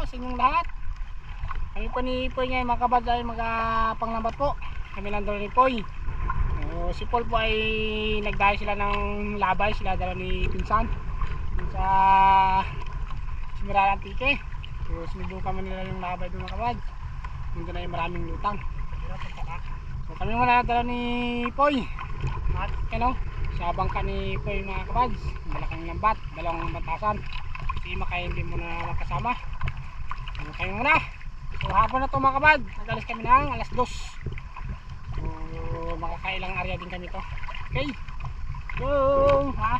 sa inyong lahat. Kami po ni Poy ngayon mga kabad ay panglambat po. Kami lang dala ni Poy. Si Paul po ay nagdayo sila ng labay, sila dala ni Pinsan sa Simiral Antique. So sinubukan man nila yung labay doon mga kabad. Doon na yung maraming lutang. So kami muna dala ni Poy. At ano, sa bangka ni Poy mga kabad, malaking lambat, dalawang bantasan. Kasi makain din muna magkasama. So kayo muna. So hapon na to mga kabad, nag-alis kami ng alas 2. So makakailang area din kami to. Okay. Go! Ha?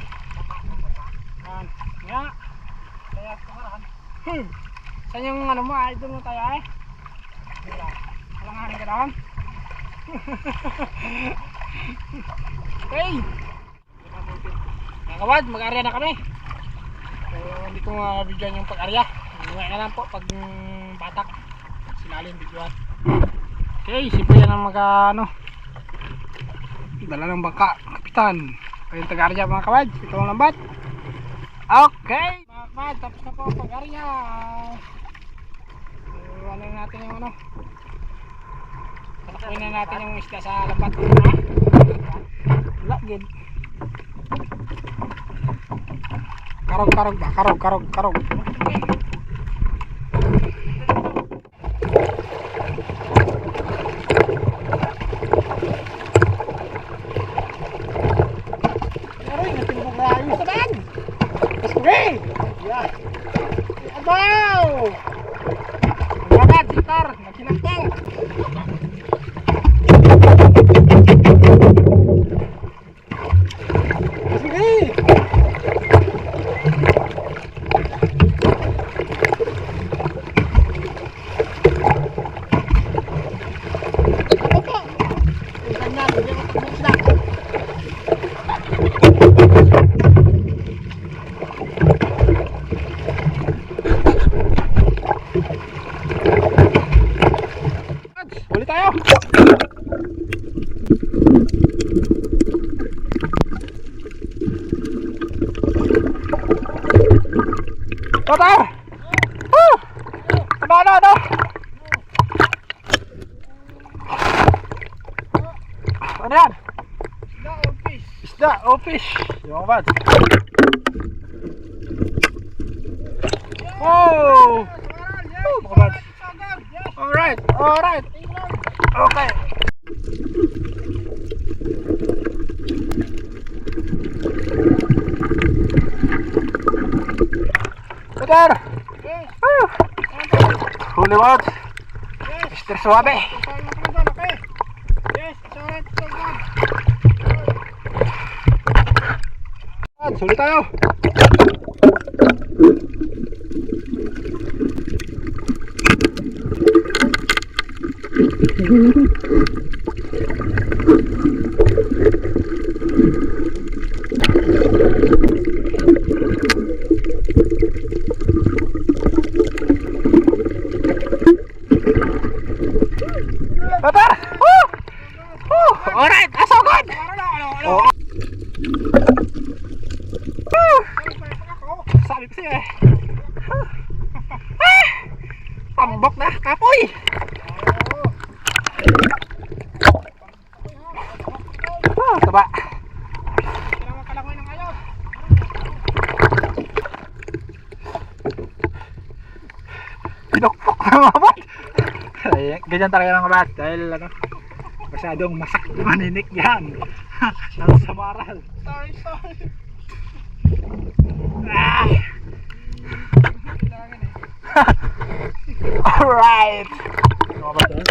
Yan. Kaya. Kaya kumarahan. Saan yung ano mo? Idol mo tayo eh? Walang hanin ka doon. Okay. Mga kabad, mag-area na kami. So hindi ko mabigyan yung pag-area. Inuwi na lang po pag batak. Sinalin videoan. Okay, simple yan ang ano, dala ng bangka, kapitan. Kayong taga-area mga kabad, ito ang lambat. Okay, mga kabad, tapos na po ang pag-area. So ano natin yung ano, patakuin na natin yung isda sa lambat. Lagid. Karog ba? Karog. Wow! Agad, sitar, nagsinangkang. Sige. Ako po. Ganyan, hindi ko tagbusda. Tayo. Toto. Ano? Ano yan? Isda o fish. Yung bad. Oh! Mga bad. Alright. Okay. Benar. Huli banget. Mr. Suabe. Sulit tayo. Batar! Alright, asogod! Sabi ko sa'yo eh. Tambok na, kapoy! Taba. Pinokpok na mga bat. Ganyan talaga mga bat. Dahil ano, masyadong maninik yan. Ang samaral. Sorry. Alright. Mga bat eh.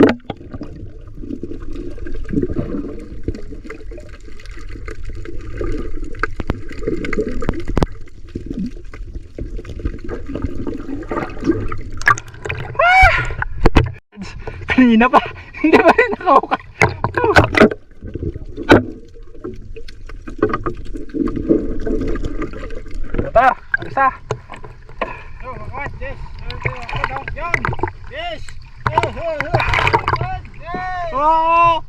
Kanina pa, hindi pa rin nakauka. Ito, alisa. Yo, magkawad, yes. Yes. Oh!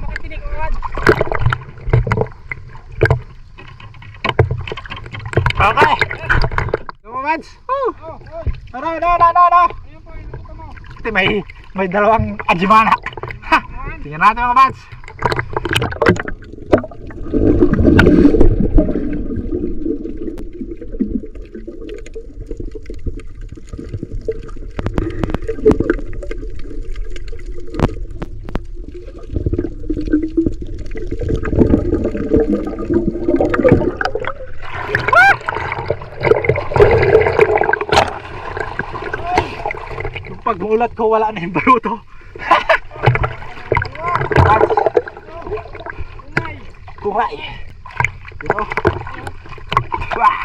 Makatinig agad. Okay. natin may dalawang Ajimana. Ha! Tingnan natin mga bads. Pag mulat ko wala na yung baruto. Kuhay. You know? Wah.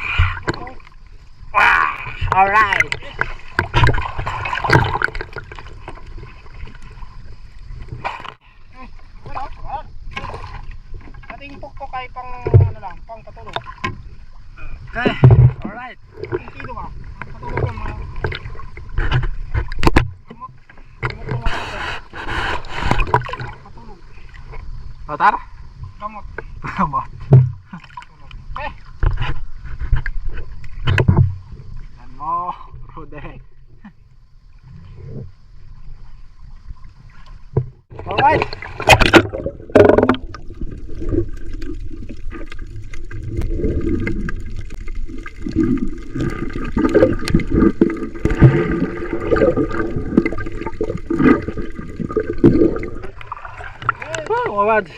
Wah. Alright. Ating pukpok ay pang ano lang, pang patulog. Okay. Alright. Ang kilo ba? Ang patulog yung mga Otar? gamot. Gamot. Eh, Yan mo, Rude. Alright. Oh, mga bads.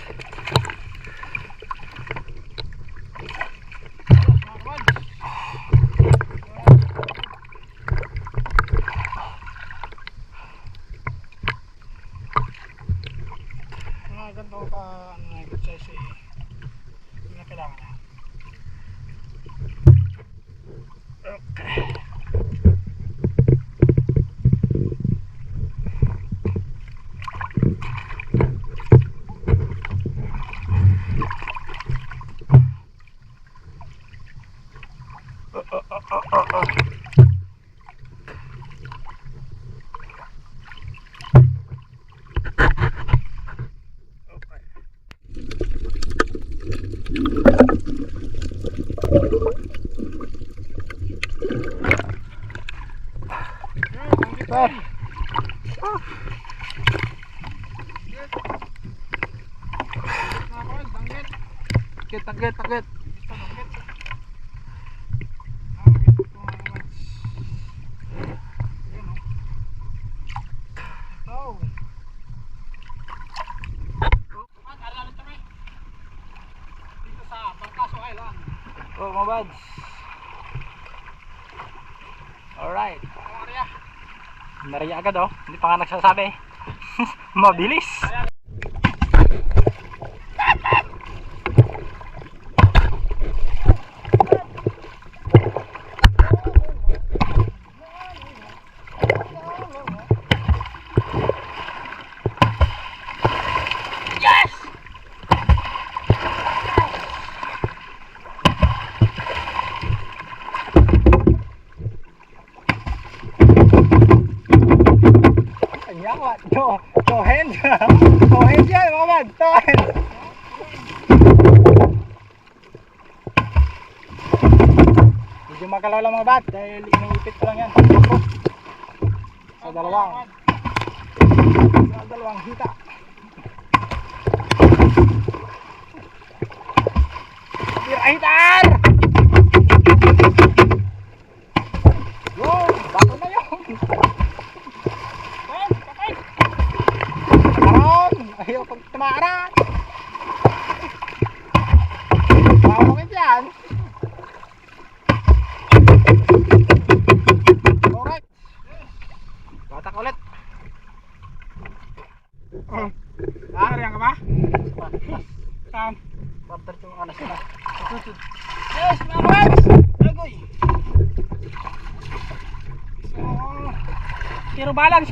mga ganito ka ano na exercise eh. Hindi na kailangan niya. Takit. Oh, mga bads. Alright. Maria agad oh. Hindi pa nga nagsasabi. Mabilis. Yawa, two hands. Two hands yan, mga man. Two hands. Medyo makalaw lang mga bat dahil iniipit ko lang yan. Sa dalawang hita. Hitaan! Yun, bato na yun. Ayaw pag tumaran. Mawakit yan. Alright. Batak ulit. Nakariyan ka ba? Saan? Partner yung anas na. Yes, mga friends! Agoy! So, zero balance.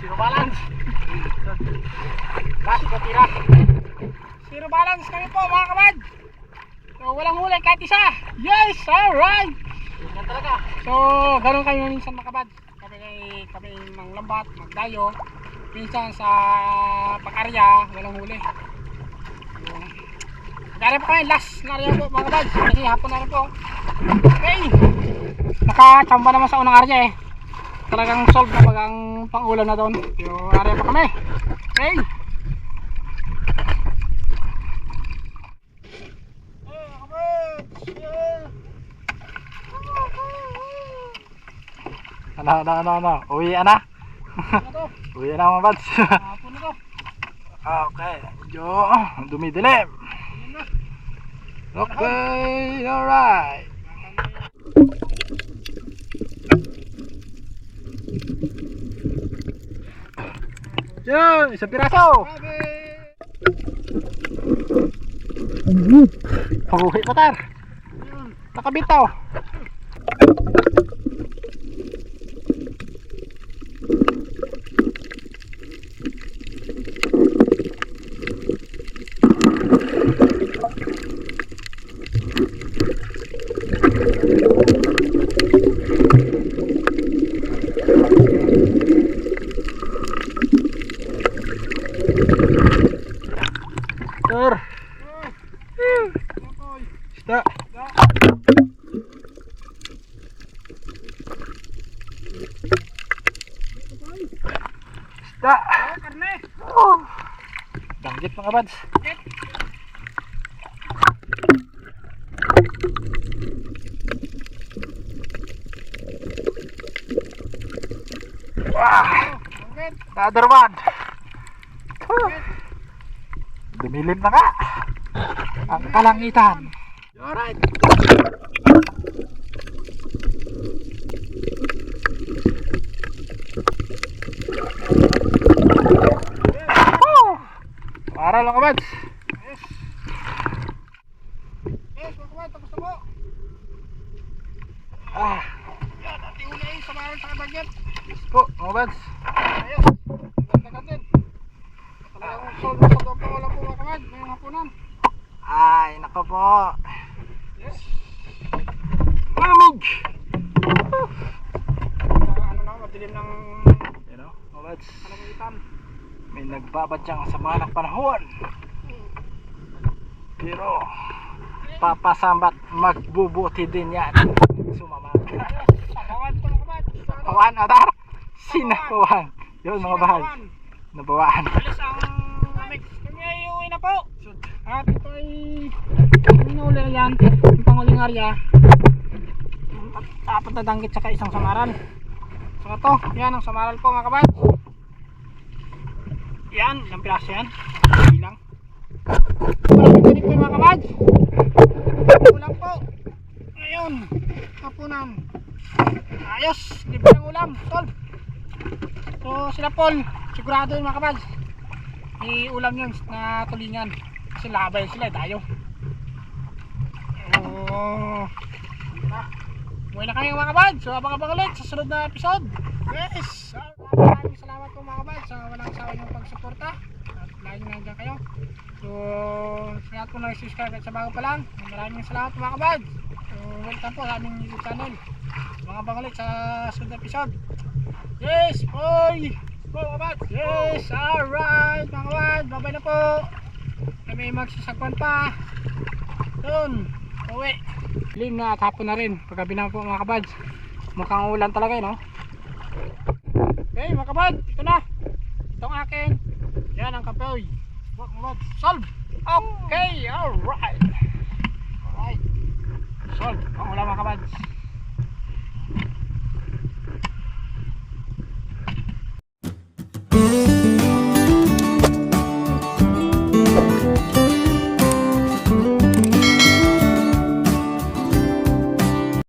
Zero balance. Last ko tira. Zero balance kami po mga kamad. So walang huli kahit isa. Yes! Alright! Yan talaga. So ganun kayo minsan mga kamad. Kami manglambat, magdayo. Minsan sa pag-arya walang huli. Mag-arya po kami. Last na arya po mga kamad. Kasi hapon na rin po. Okay. Nakachamba naman sa unang arya eh. talagang solve na pag ang pangulam na doon. Yung area pa kami. Okay. Ano. Uwi na. Ano to? Uwi na mga bads. Hapon na to. Okay. Medyo dumidilim. Yun na. Okay. Alright. Yun. Isang piraso. Pag-uwi pa tar. Yun. Nakabitaw. Sir. Isda. Isda. Karne. Danggit mga bads. Wah, another one. Dumilim na nga ang kalangitan. Alright. Para lang kabads. Yes. Yes, mga kabad, tapos na po. Yan, ating uli sa maral sa kabagyan. Po, mga bads. Ayos. Ganda din. Talagang solve na solve ang pangulam po mga kabad. Ngayong hapunan. Ay, nako po. Yes. Malamig. Ano na, madilim ng You know, mga bads. kalangitan. May nagbabadyang sama ng panahon. Pero papasambat magbubuti din yan. Sumama. Sabawan po mga kabad. Kawan adar. Sinakawan. Yun mga bahal. Sinabawan. Nabawaan. Alis ang amig. Kami ay uwi na po. At ito ay minuli na yan. Yung panguling area. Apat na danggit saka isang samaral. So ito, yan ang samaral po mga kabad. Yan, ilang piraso yan. Bilang. Maraming ganit po yung mga kabad. Ulam po. Ngayon, kapunan. Ayos, libre ng ulam. Solve. So sila Paul, sigurado yung mga kabad. May ulam yun na tulingan. Kasi labay sila, tayo. Buhay na kayo mga kabad. So abang-abang ulit sa sunod na episode. Yes! Maraming salamat po mga kabad sa walang sawa niyong pagsuporta. At lagi nyo nandiyan kayo. So sa lahat po nag-subscribe at sa bago pa lang, maraming salamat po mga kabad. So welcome po sa aming YouTube channel. Abang-abang ulit sa sunod na episode. Yes! Boy! Mga kabad! Yes! Alright mga kabad! Babay na po! May magsasakwan pa. Doon! Uwi! Lim na at hapon na rin. Paggabi na po mga kabads. Mukhang ulan talaga no? Okay mga kabad! Ito na! Itong akin. Yan ang kapoy. Mga kabads. Solve! Okay! Alright! Alright! Solve! Ang ulan mga kabads.